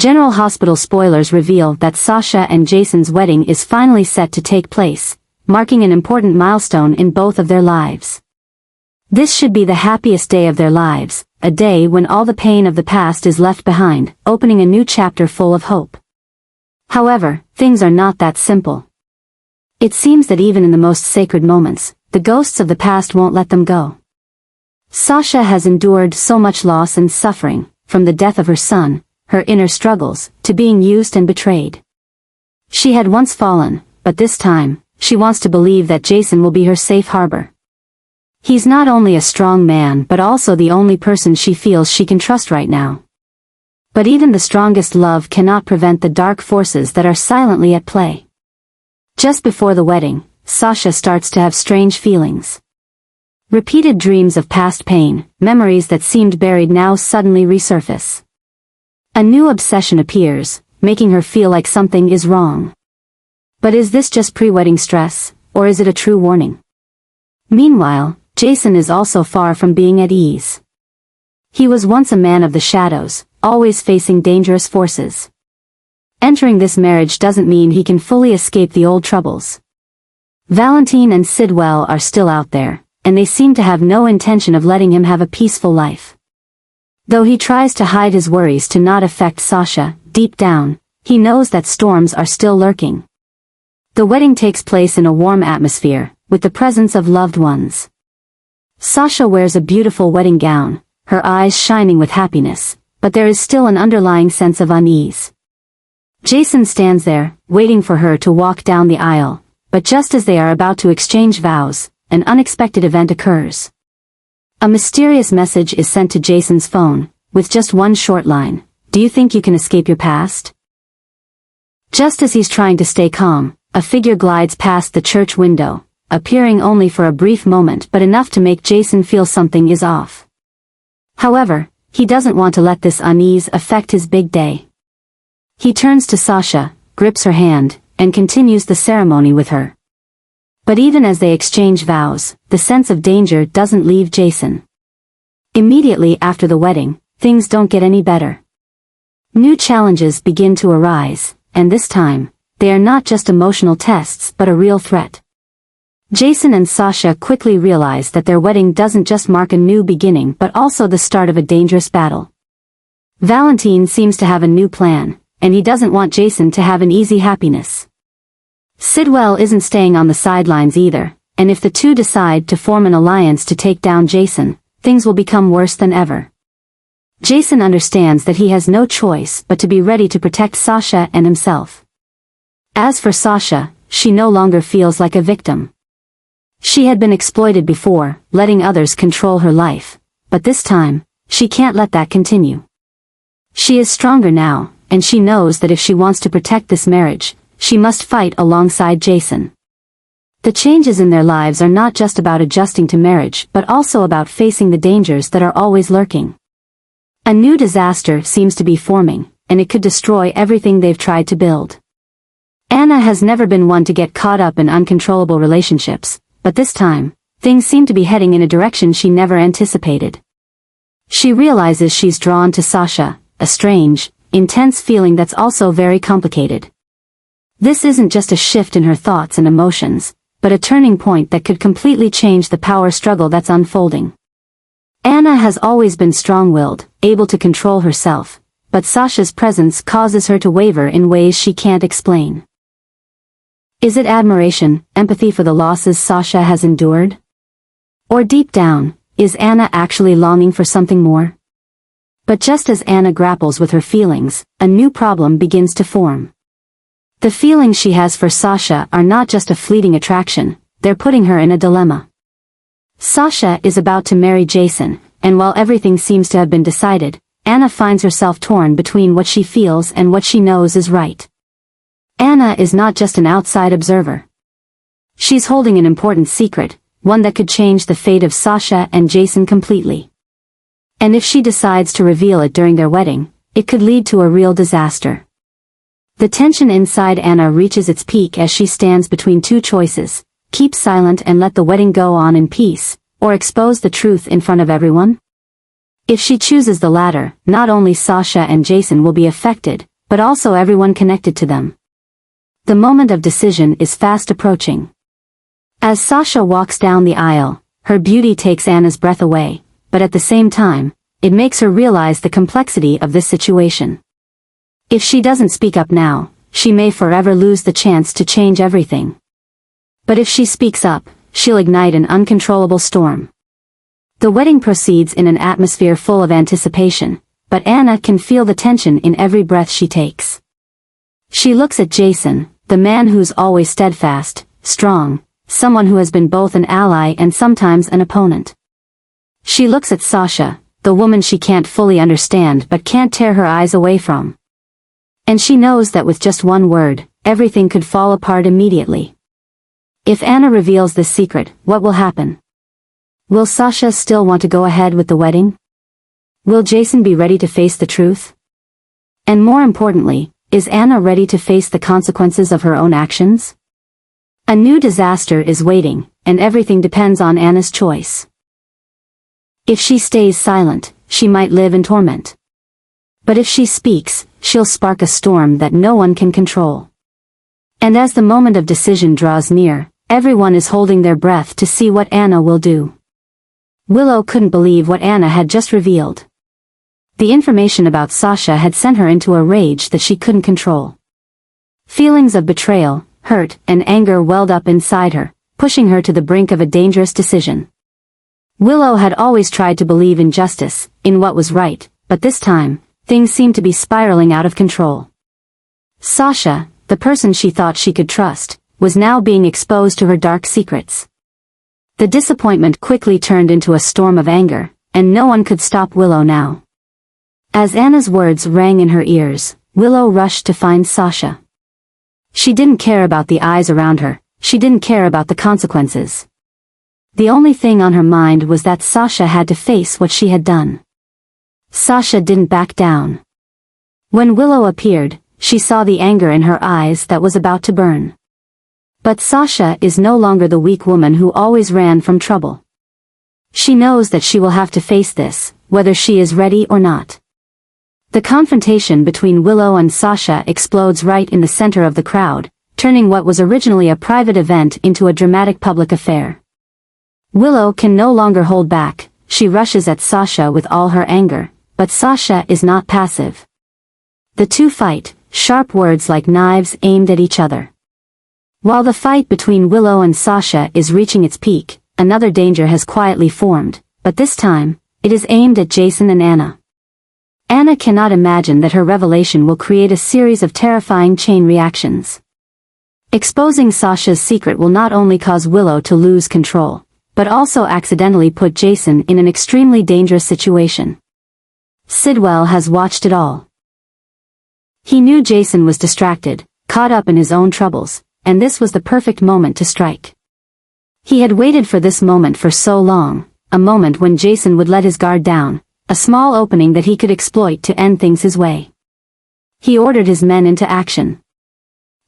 General Hospital spoilers reveal that Sasha and Jason's wedding is finally set to take place, marking an important milestone in both of their lives. This should be the happiest day of their lives, a day when all the pain of the past is left behind, opening a new chapter full of hope. However, things are not that simple. It seems that even in the most sacred moments, the ghosts of the past won't let them go. Sasha has endured so much loss and suffering, from the death of her son, her inner struggles, to being used and betrayed. She had once fallen, but this time, she wants to believe that Jason will be her safe harbor. He's not only a strong man but also the only person she feels she can trust right now. But even the strongest love cannot prevent the dark forces that are silently at play. Just before the wedding, Sasha starts to have strange feelings. Repeated dreams of past pain, memories that seemed buried now suddenly resurface. A new obsession appears, making her feel like something is wrong. But is this just pre-wedding stress, or is it a true warning? Meanwhile, Jason is also far from being at ease. He was once a man of the shadows, always facing dangerous forces. Entering this marriage doesn't mean he can fully escape the old troubles. Valentine and Sidwell are still out there, and they seem to have no intention of letting him have a peaceful life. Though he tries to hide his worries to not affect Sasha, deep down, he knows that storms are still lurking. The wedding takes place in a warm atmosphere, with the presence of loved ones. Sasha wears a beautiful wedding gown, her eyes shining with happiness, but there is still an underlying sense of unease. Jason stands there, waiting for her to walk down the aisle, but just as they are about to exchange vows, an unexpected event occurs. A mysterious message is sent to Jason's phone, with just one short line: "Do you think you can escape your past?" Just as he's trying to stay calm, a figure glides past the church window, appearing only for a brief moment but enough to make Jason feel something is off. However, he doesn't want to let this unease affect his big day. He turns to Sasha, grips her hand, and continues the ceremony with her. But even as they exchange vows, the sense of danger doesn't leave Jason. Immediately after the wedding, things don't get any better. New challenges begin to arise, and this time, they are not just emotional tests but a real threat. Jason and Sasha quickly realize that their wedding doesn't just mark a new beginning but also the start of a dangerous battle. Valentine seems to have a new plan, and he doesn't want Jason to have an easy happiness. Sidwell isn't staying on the sidelines either, and if the two decide to form an alliance to take down Jason, things will become worse than ever. Jason understands that he has no choice but to be ready to protect Sasha and himself. As for Sasha, she no longer feels like a victim. She had been exploited before, letting others control her life, but this time, she can't let that continue. She is stronger now, and she knows that if she wants to protect this marriage, she must fight alongside Jason. The changes in their lives are not just about adjusting to marriage but also about facing the dangers that are always lurking. A new disaster seems to be forming, and it could destroy everything they've tried to build. Anna has never been one to get caught up in uncontrollable relationships, but this time, things seem to be heading in a direction she never anticipated. She realizes she's drawn to Sasha, a strange, intense feeling that's also very complicated. This isn't just a shift in her thoughts and emotions, but a turning point that could completely change the power struggle that's unfolding. Anna has always been strong-willed, able to control herself, but Sasha's presence causes her to waver in ways she can't explain. Is it admiration, empathy for the losses Sasha has endured? Or deep down, is Anna actually longing for something more? But just as Anna grapples with her feelings, a new problem begins to form. The feelings she has for Sasha are not just a fleeting attraction, they're putting her in a dilemma. Sasha is about to marry Jason, and while everything seems to have been decided, Anna finds herself torn between what she feels and what she knows is right. Anna is not just an outside observer. She's holding an important secret, one that could change the fate of Sasha and Jason completely. And if she decides to reveal it during their wedding, it could lead to a real disaster. The tension inside Anna reaches its peak as she stands between two choices: keep silent and let the wedding go on in peace, or expose the truth in front of everyone. If she chooses the latter, not only Sasha and Jason will be affected, but also everyone connected to them. The moment of decision is fast approaching. As Sasha walks down the aisle, her beauty takes Anna's breath away, but at the same time, it makes her realize the complexity of this situation. If she doesn't speak up now, she may forever lose the chance to change everything. But if she speaks up, she'll ignite an uncontrollable storm. The wedding proceeds in an atmosphere full of anticipation, but Anna can feel the tension in every breath she takes. She looks at Jason, the man who's always steadfast, strong, someone who has been both an ally and sometimes an opponent. She looks at Sasha, the woman she can't fully understand but can't tear her eyes away from. And she knows that with just one word, everything could fall apart immediately. If Anna reveals this secret, what will happen? Will Sasha still want to go ahead with the wedding? Will Jason be ready to face the truth? And more importantly, is Anna ready to face the consequences of her own actions? A new disaster is waiting, and everything depends on Anna's choice. If she stays silent, she might live in torment. But if she speaks, she'll spark a storm that no one can control. And as the moment of decision draws near, everyone is holding their breath to see what Anna will do. Willow couldn't believe what Anna had just revealed. The information about Sasha had sent her into a rage that she couldn't control. Feelings of betrayal, hurt, and anger welled up inside her, pushing her to the brink of a dangerous decision. Willow had always tried to believe in justice, in what was right, but this time, things seemed to be spiraling out of control. Sasha, the person she thought she could trust, was now being exposed to her dark secrets. The disappointment quickly turned into a storm of anger, and no one could stop Willow now. As Anna's words rang in her ears, Willow rushed to find Sasha. She didn't care about the eyes around her, she didn't care about the consequences. The only thing on her mind was that Sasha had to face what she had done. Sasha didn't back down. When Willow appeared, she saw the anger in her eyes that was about to burn. But Sasha is no longer the weak woman who always ran from trouble. She knows that she will have to face this, whether she is ready or not. The confrontation between Willow and Sasha explodes right in the center of the crowd, turning what was originally a private event into a dramatic public affair. Willow can no longer hold back, she rushes at Sasha with all her anger, but Sasha is not passive. The two fight, sharp words like knives aimed at each other. While the fight between Willow and Sasha is reaching its peak, another danger has quietly formed, but this time, it is aimed at Jason and Anna. Anna cannot imagine that her revelation will create a series of terrifying chain reactions. Exposing Sasha's secret will not only cause Willow to lose control, but also accidentally put Jason in an extremely dangerous situation. Sidwell has watched it all. He knew Jason was distracted, caught up in his own troubles, and this was the perfect moment to strike. He had waited for this moment for so long, a moment when Jason would let his guard down, a small opening that he could exploit to end things his way. He ordered his men into action.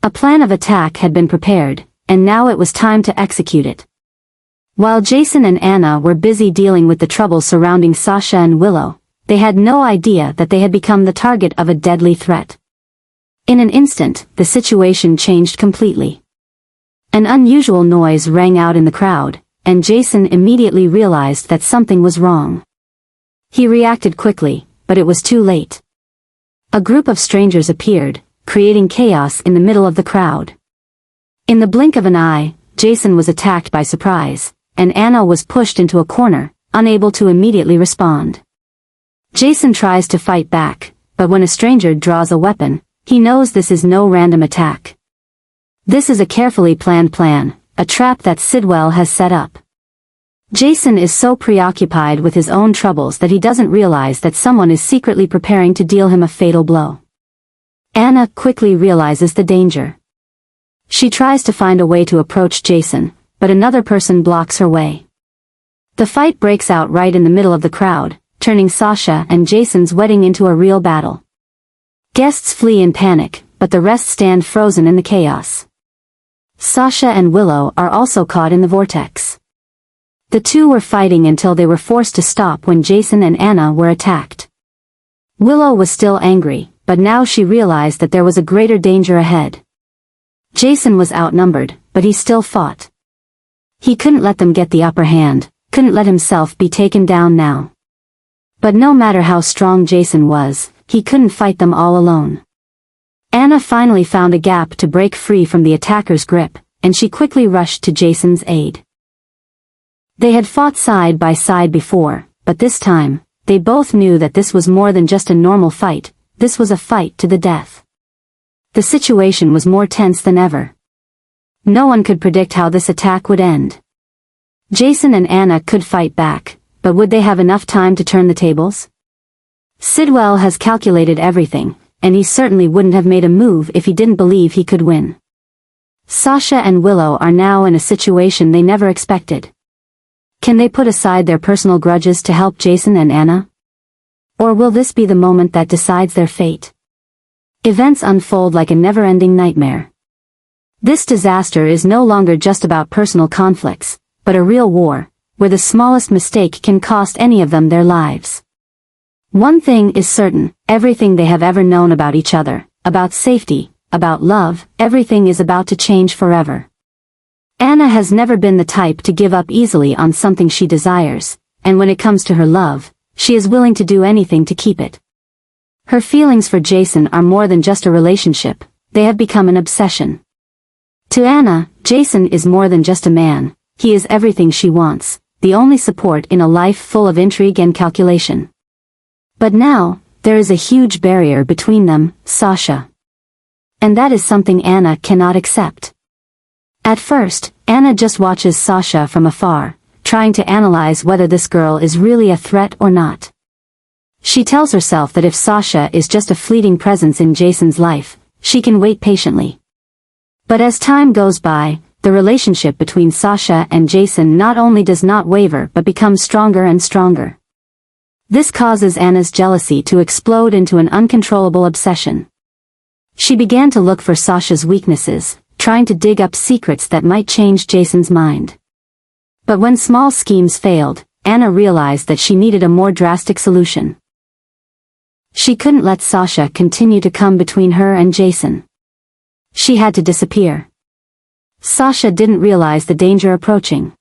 A plan of attack had been prepared, and now it was time to execute it. While Jason and Anna were busy dealing with the trouble surrounding Sasha and Willow, they had no idea that they had become the target of a deadly threat. In an instant, the situation changed completely. An unusual noise rang out in the crowd, and Jason immediately realized that something was wrong. He reacted quickly, but it was too late. A group of strangers appeared, creating chaos in the middle of the crowd. In the blink of an eye, Jason was attacked by surprise, and Anna was pushed into a corner, unable to immediately respond. Jason tries to fight back, but when a stranger draws a weapon, he knows this is no random attack. This is a carefully planned plan, a trap that Sidwell has set up. Jason is so preoccupied with his own troubles that he doesn't realize that someone is secretly preparing to deal him a fatal blow. Anna quickly realizes the danger. She tries to find a way to approach Jason, but another person blocks her way. The fight breaks out right in the middle of the crowd, turning Sasha and Jason's wedding into a real battle. Guests flee in panic, but the rest stand frozen in the chaos. Sasha and Willow are also caught in the vortex. The two were fighting until they were forced to stop when Jason and Anna were attacked. Willow was still angry, but now she realized that there was a greater danger ahead. Jason was outnumbered, but he still fought. He couldn't let them get the upper hand, couldn't let himself be taken down now. But no matter how strong Jason was, he couldn't fight them all alone. Anna finally found a gap to break free from the attacker's grip, and she quickly rushed to Jason's aid. They had fought side by side before, but this time, they both knew that this was more than just a normal fight, this was a fight to the death. The situation was more tense than ever. No one could predict how this attack would end. Jason and Anna could fight back, but would they have enough time to turn the tables? Sidwell has calculated everything, and he certainly wouldn't have made a move if he didn't believe he could win. Sasha and Willow are now in a situation they never expected. Can they put aside their personal grudges to help Jason and Anna? Or will this be the moment that decides their fate? Events unfold like a never-ending nightmare. This disaster is no longer just about personal conflicts, but a real war, where the smallest mistake can cost any of them their lives. One thing is certain, everything they have ever known about each other, about safety, about love, everything is about to change forever. Anna has never been the type to give up easily on something she desires, and when it comes to her love, she is willing to do anything to keep it. Her feelings for Jason are more than just a relationship, they have become an obsession. To Anna, Jason is more than just a man, he is everything she wants, the only support in a life full of intrigue and calculation. But now, there is a huge barrier between them, Sasha. And that is something Anna cannot accept. At first, Anna just watches Sasha from afar, trying to analyze whether this girl is really a threat or not. She tells herself that if Sasha is just a fleeting presence in Jason's life, she can wait patiently. But as time goes by, the relationship between Sasha and Jason not only does not waver but becomes stronger and stronger. This causes Anna's jealousy to explode into an uncontrollable obsession. She began to look for Sasha's weaknesses, trying to dig up secrets that might change Jason's mind. But when small schemes failed, Anna realized that she needed a more drastic solution. She couldn't let Sasha continue to come between her and Jason. She had to disappear. Sasha didn't realize the danger approaching.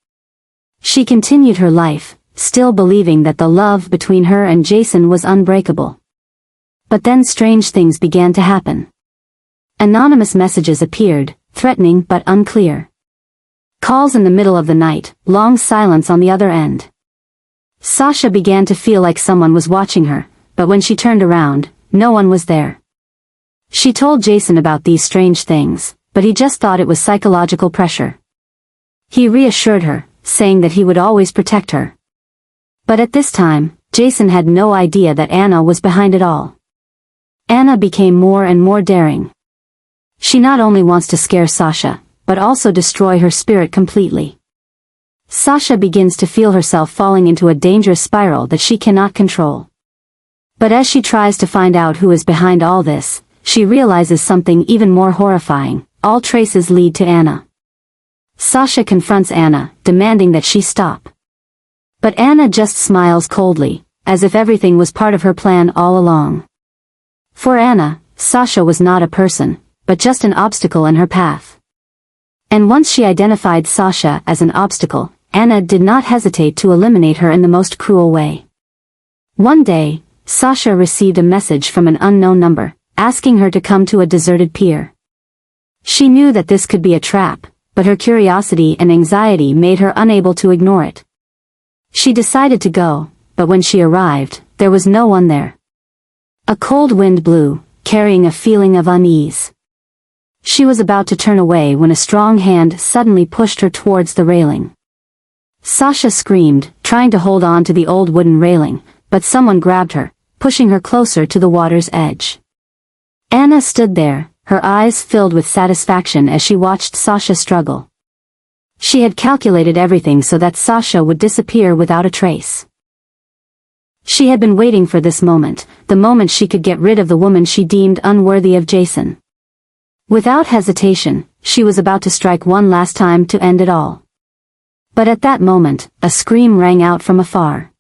She continued her life, still believing that the love between her and Jason was unbreakable. But then strange things began to happen. Anonymous messages appeared, threatening but unclear. Calls in the middle of the night, long silence on the other end. Sasha began to feel like someone was watching her, but when she turned around, no one was there. She told Jason about these strange things, but he just thought it was psychological pressure. He reassured her, saying that he would always protect her. But at this time, Jason had no idea that Anna was behind it all. Anna became more and more daring. She not only wants to scare Sasha, but also destroy her spirit completely. Sasha begins to feel herself falling into a dangerous spiral that she cannot control. But as she tries to find out who is behind all this, she realizes something even more horrifying. All traces lead to Anna. Sasha confronts Anna, demanding that she stop. But Anna just smiles coldly, as if everything was part of her plan all along. For Anna, Sasha was not a person, but just an obstacle in her path. And once she identified Sasha as an obstacle, Anna did not hesitate to eliminate her in the most cruel way. One day, Sasha received a message from an unknown number, asking her to come to a deserted pier. She knew that this could be a trap, but her curiosity and anxiety made her unable to ignore it. She decided to go, but when she arrived, there was no one there. A cold wind blew, carrying a feeling of unease. She was about to turn away when a strong hand suddenly pushed her towards the railing. Sasha screamed, trying to hold on to the old wooden railing, but someone grabbed her, pushing her closer to the water's edge. Anna stood there, her eyes filled with satisfaction as she watched Sasha struggle. She had calculated everything so that Sasha would disappear without a trace. She had been waiting for this moment, the moment she could get rid of the woman she deemed unworthy of Jason. Without hesitation, she was about to strike one last time to end it all. But at that moment, a scream rang out from afar.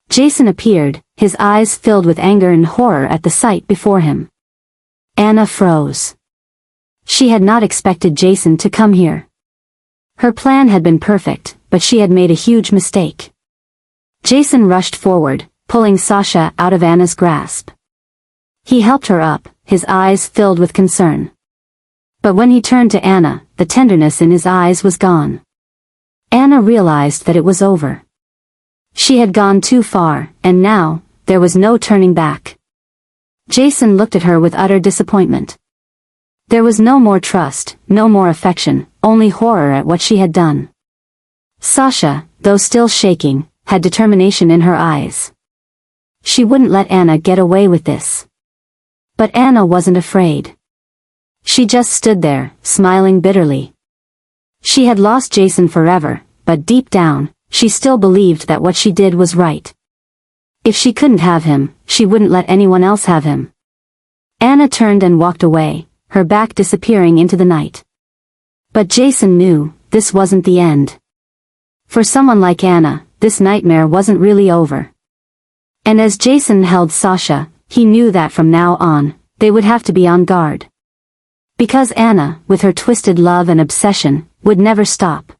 Jason appeared, his eyes filled with anger and horror at the sight before him. Anna froze. She had not expected Jason to come here. Her plan had been perfect, but she had made a huge mistake. Jason rushed forward, pulling Sasha out of Anna's grasp. He helped her up, his eyes filled with concern. But when he turned to Anna, the tenderness in his eyes was gone. Anna realized that it was over. She had gone too far, and now, there was no turning back. Jason looked at her with utter disappointment. There was no more trust, no more affection, only horror at what she had done. Sasha, though still shaking, had determination in her eyes. She wouldn't let Anna get away with this. But Anna wasn't afraid. She just stood there, smiling bitterly. She had lost Jason forever, but deep down, she still believed that what she did was right. If she couldn't have him, she wouldn't let anyone else have him. Anna turned and walked away, her back disappearing into the night. But Jason knew, this wasn't the end. For someone like Anna, this nightmare wasn't really over. And as Jason held Sasha, he knew that from now on, they would have to be on guard. Because Anna, with her twisted love and obsession, would never stop.